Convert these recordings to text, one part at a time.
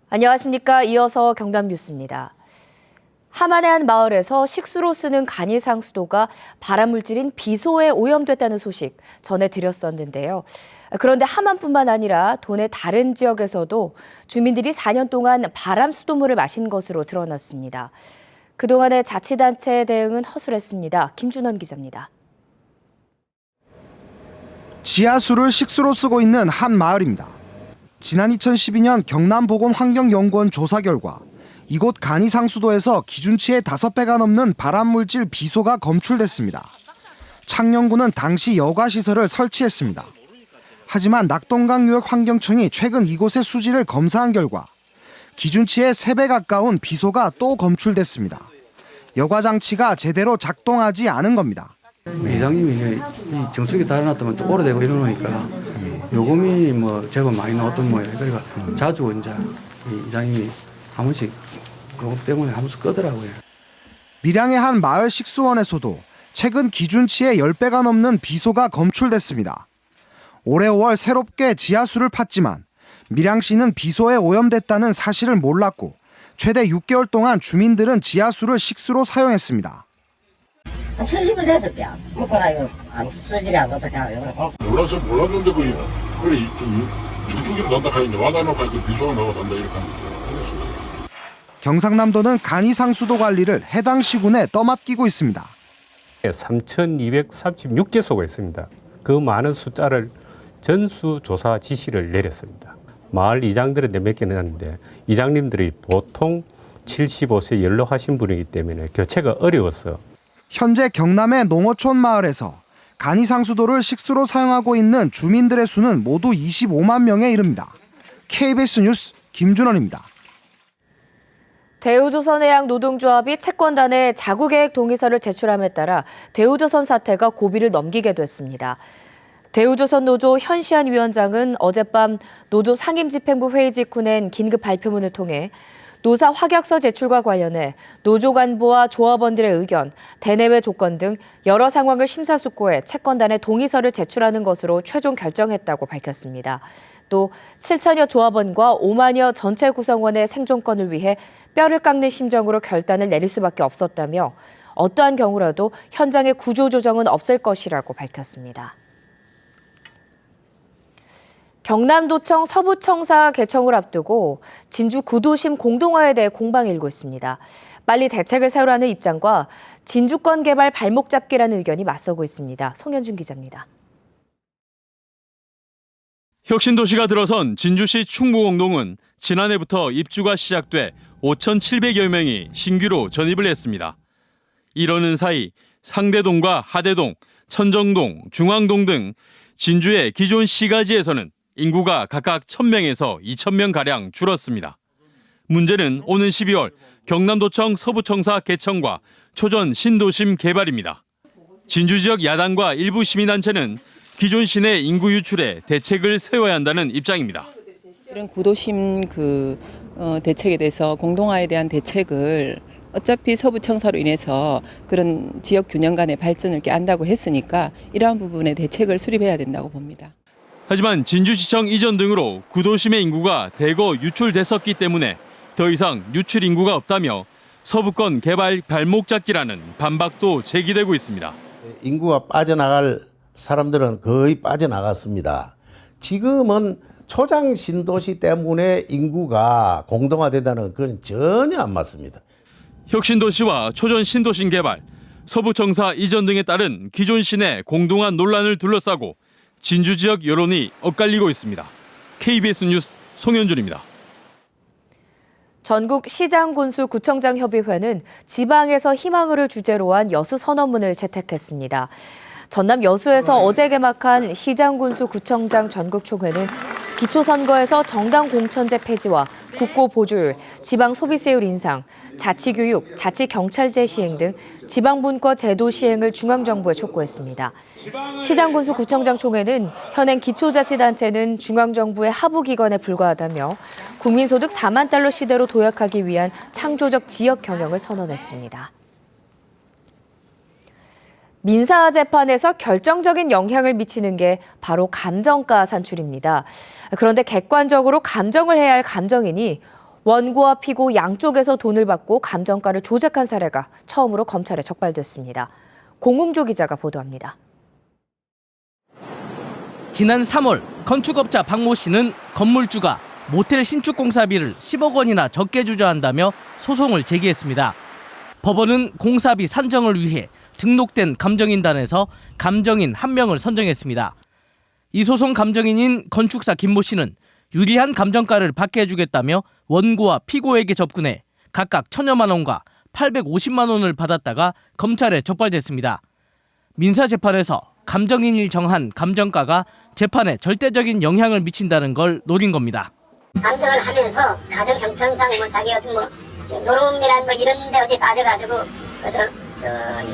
안녕하십니까. 이어서 경남 뉴스입니다. 함안의 한 마을에서 식수로 쓰는 간이상수도가 발암물질인 비소에 오염됐다는 소식 전해드렸었는데요. 그런데 함안뿐만 아니라 도내 다른 지역에서도 주민들이 4년 동안 발암수도물을 마신 것으로 드러났습니다. 그동안의 자치단체의 대응은 허술했습니다. 김준원 기자입니다. 지하수를 식수로 쓰고 있는 한 마을입니다. 지난 2012년 경남보건환경연구원 조사 결과 이곳 간이상수도에서 기준치의 5배가 넘는 발암물질 비소가 검출됐습니다. 창녕군은 당시 여과시설을 설치했습니다. 하지만 낙동강유역환경청이 최근 이곳의 수질을 검사한 결과 기준치의 3배 가까운 비소가 또 검출됐습니다. 여과장치가 제대로 작동하지 않은 겁니다. 이장님이 이 정수기 달아놨다면 또 오래되고 이러니까 요금이 제법 많이 나왔던 모양이에요. 그러니까 자주 이제 이장님이 한 번씩 요금 때문에 한 번씩 끄더라고요. 밀양의 한 마을 식수원에서도 최근 기준치의 10배가 넘는 비소가 검출됐습니다. 올해 5월 새롭게 지하수를 팠지만 밀양시는 비소에 오염됐다는 사실을 몰랐고 최대 6개월 동안 주민들은 지하수를 식수로 사용했습니다. 70을 됐을게요. 먹거나 이거 수질이 안 좋다 하고 몰랐는데 그래 정수기를 넣는다 하는데 와다놓고 그 비소가 나와단다 이렇게 하면 되겠습니다. 경상남도는 간이상수도 관리를 해당 시군에 떠맡기고 있습니다. 3,236개소가 있습니다. 그 많은 숫자를 전수조사 지시를 내렸습니다. 마을 이장들은 몇 개 내놨는데 이장님들이 보통 75세 연로하신 분이기 때문에 교체가 어려웠어. 현재 경남의 농어촌 마을에서 간이상수도를 식수로 사용하고 있는 주민들의 수는 모두 25만 명에 이릅니다. KBS 뉴스 김준원입니다. 대우조선해양노동조합이 채권단에 자구계획 동의서를 제출함에 따라 대우조선 사태가 고비를 넘기게 됐습니다. 대우조선노조 현시안 위원장은 어젯밤 노조 상임집행부 회의 직후 낸 긴급 발표문을 통해 노사 확약서 제출과 관련해 노조 간부와 조합원들의 의견, 대내외 조건 등 여러 상황을 심사숙고해 채권단에 동의서를 제출하는 것으로 최종 결정했다고 밝혔습니다. 또 7천여 조합원과 5만여 전체 구성원의 생존권을 위해 뼈를 깎는 심정으로 결단을 내릴 수밖에 없었다며 어떠한 경우라도 현장의 구조조정은 없을 것이라고 밝혔습니다. 경남도청 서부청사 개청을 앞두고 진주 구도심 공동화에 대해 공방이 일고 있습니다. 빨리 대책을 세우라는 입장과 진주권 개발 발목 잡기라는 의견이 맞서고 있습니다. 송현준 기자입니다. 혁신도시가 들어선 진주시 충무공동은 지난해부터 입주가 시작돼 5,700여 명이 신규로 전입을 했습니다. 이러는 사이 상대동과 하대동, 천정동, 중앙동 등 진주의 기존 시가지에서는 인구가 각각 1,000명에서 2,000명가량 줄었습니다. 문제는 오는 12월 경남도청 서부청사 개청과 초전 신도심 개발입니다. 진주 지역 야당과 일부 시민단체는 기존 시내 인구 유출에 대책을 세워야 한다는 입장입니다. 이런 구도심 대책에 대해서 공동화에 대한 대책을 어차피 서부청사로 인해서 그런 지역 균형 간의 발전을 깬다고 했으니까 이러한 부분에 대책을 수립해야 된다고 봅니다. 하지만 진주시청 이전 등으로 구도심의 인구가 대거 유출됐었기 때문에 더 이상 유출 인구가 없다며 서부권 개발 발목 잡기라는 반박도 제기되고 있습니다. 인구가 빠져나갈 사람들은 거의 빠져나갔습니다. 지금은 초장 신도시 때문에 인구가 공동화된다는 건 전혀 안 맞습니다. 혁신도시와 초전 신도심 개발, 서부청사 이전 등에 따른 기존 시내 공동화 논란을 둘러싸고 진주 지역 여론이 엇갈리고 있습니다. KBS 뉴스 송현준입니다. 전국 시장군수구청장협의회는 지방에서 희망을 주제로 한 여수 선언문을 채택했습니다. 전남 여수에서 어제 개막한 시장군수구청장 전국총회는 기초선거에서 정당 공천제 폐지와 국고 보조율, 지방 소비세율 인상, 자치교육, 자치경찰제 시행 등 지방분과 제도 시행을 중앙정부에 촉구했습니다. 시장군수구청장 총회는 현행 기초자치단체는 중앙정부의 하부기관에 불과하다며 국민소득 4만 달러 시대로 도약하기 위한 창조적 지역 경영을 선언했습니다. 민사재판에서 결정적인 영향을 미치는 게 바로 감정가 산출입니다. 그런데 객관적으로 감정을 해야 할 감정인이 원고와 피고 양쪽에서 돈을 받고 감정가를 조작한 사례가 처음으로 검찰에 적발됐습니다. 공웅조 기자가 보도합니다. 지난 3월 건축업자 박모 씨는 건물주가 모텔 신축 공사비를 10억 원이나 적게 주저한다며 소송을 제기했습니다. 법원은 공사비 산정을 위해 등록된 감정인단에서 감정인 1명을 선정했습니다. 이 소송 감정인인 건축사 김모 씨는 유리한 감정가를 받게 해주겠다며 원고와 피고에게 접근해 각각 1,000여만 원과 850만 원을 받았다가 검찰에 적발됐습니다. 민사재판에서 감정인이 정한 감정가가 재판에 절대적인 영향을 미친다는 걸 노린 겁니다. 감정을 하면서 가정 형편상 자기 어떤 노름이란 이런 데 어디 빠져가지고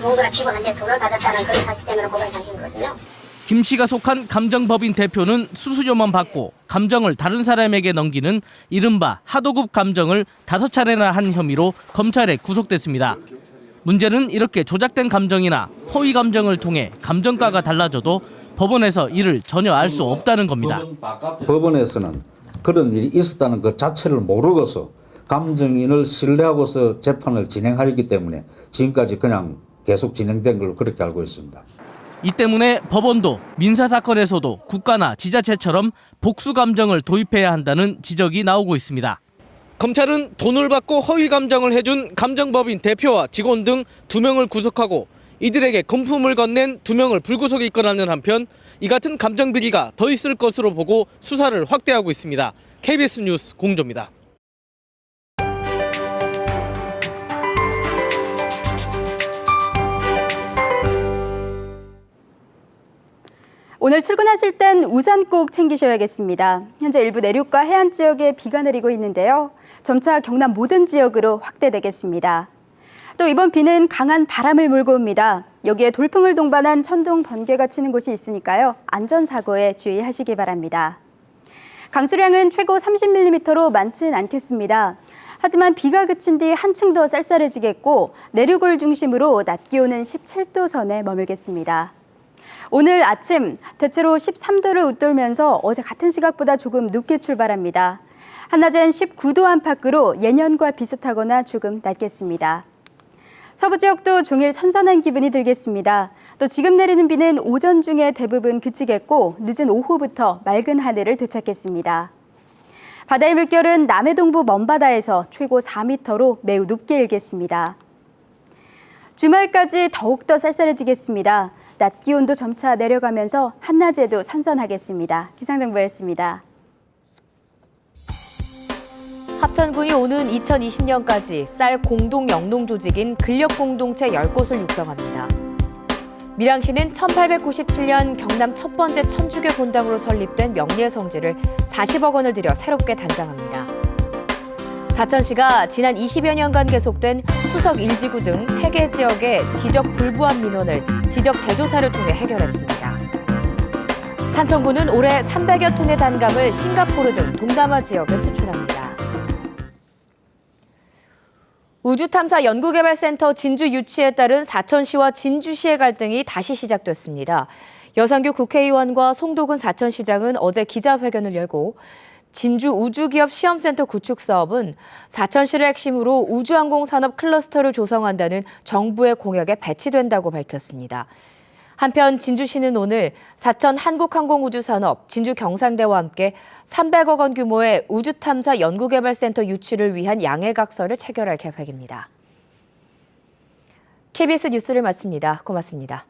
원고나 피고한테 돈을 받았다는 그런 사실 때문에 고발 당한 거거든요. 김 씨가 속한 감정법인 대표는 수수료만 받고 감정을 다른 사람에게 넘기는 이른바 하도급 감정을 5차례나 한 혐의로 검찰에 구속됐습니다. 문제는 이렇게 조작된 감정이나 허위 감정을 통해 감정가가 달라져도 법원에서 이를 전혀 알 수 없다는 겁니다. 법원에서는 그런 일이 있었다는 것 자체를 모르고서 감정인을 신뢰하고서 재판을 진행하기 때문에 지금까지 그냥 계속 진행된 걸로 그렇게 알고 있습니다. 이 때문에 법원도 민사사건에서도 국가나 지자체처럼 복수 감정을 도입해야 한다는 지적이 나오고 있습니다. 검찰은 돈을 받고 허위 감정을 해준 감정법인 대표와 직원 등 2명을 구속하고 이들에게 금품을 건넨 2명을 불구속에 입건하는 한편 이 같은 감정 비리가 더 있을 것으로 보고 수사를 확대하고 있습니다. KBS 뉴스 공조입니다. 오늘 출근하실 땐 우산 꼭 챙기셔야겠습니다. 현재 일부 내륙과 해안 지역에 비가 내리고 있는데요. 점차 경남 모든 지역으로 확대되겠습니다. 또 이번 비는 강한 바람을 몰고 옵니다. 여기에 돌풍을 동반한 천둥, 번개가 치는 곳이 있으니까요. 안전사고에 주의하시기 바랍니다. 강수량은 최고 30mm로 많지는 않겠습니다. 하지만 비가 그친 뒤 한층 더 쌀쌀해지겠고 내륙을 중심으로 낮 기온은 17도 선에 머물겠습니다. 오늘 아침 대체로 13도를 웃돌면서 어제 같은 시각보다 조금 늦게 출발합니다. 한낮엔 19도 안팎으로 예년과 비슷하거나 조금 낮겠습니다. 서부 지역도 종일 선선한 기분이 들겠습니다. 또 지금 내리는 비는 오전 중에 대부분 그치겠고 늦은 오후부터 맑은 하늘을 되찾겠습니다. 바다의 물결은 남해 동부 먼바다에서 최고 4m로 매우 높게 일겠습니다. 주말까지 더욱더 쌀쌀해지겠습니다. 낮 기온도 점차 내려가면서 한낮에도 선선하겠습니다. 기상정보였습니다. 합천군이 오는 2020년까지 쌀 공동 영농 조직인 근력공동체 10곳을 육성합니다. 밀양시는 1897년 경남 첫 번째 천주교 본당으로 설립된 명예성지를 40억 원을 들여 새롭게 단장합니다. 사천시가 지난 20여 년간 계속된 수석 1지구 등 3개 지역의 지적 불부합 민원을 지적 재조사를 통해 해결했습니다. 산청구는 올해 300여 톤의 단감을 싱가포르 등 동남아 지역에 수출합니다. 우주탐사연구개발센터 진주 유치에 따른 사천시와 진주시의 갈등이 다시 시작됐습니다. 여상규 국회의원과 송도근 사천시장은 어제 기자회견을 열고 진주 우주기업 시험센터 구축 사업은 사천시를 핵심으로 우주항공산업 클러스터를 조성한다는 정부의 공약에 배치된다고 밝혔습니다. 한편 진주시는 오늘 사천 한국항공우주산업, 진주경상대와 함께 300억 원 규모의 우주탐사 연구개발센터 유치를 위한 양해각서를 체결할 계획입니다. KBS 뉴스를 마칩니다. 고맙습니다.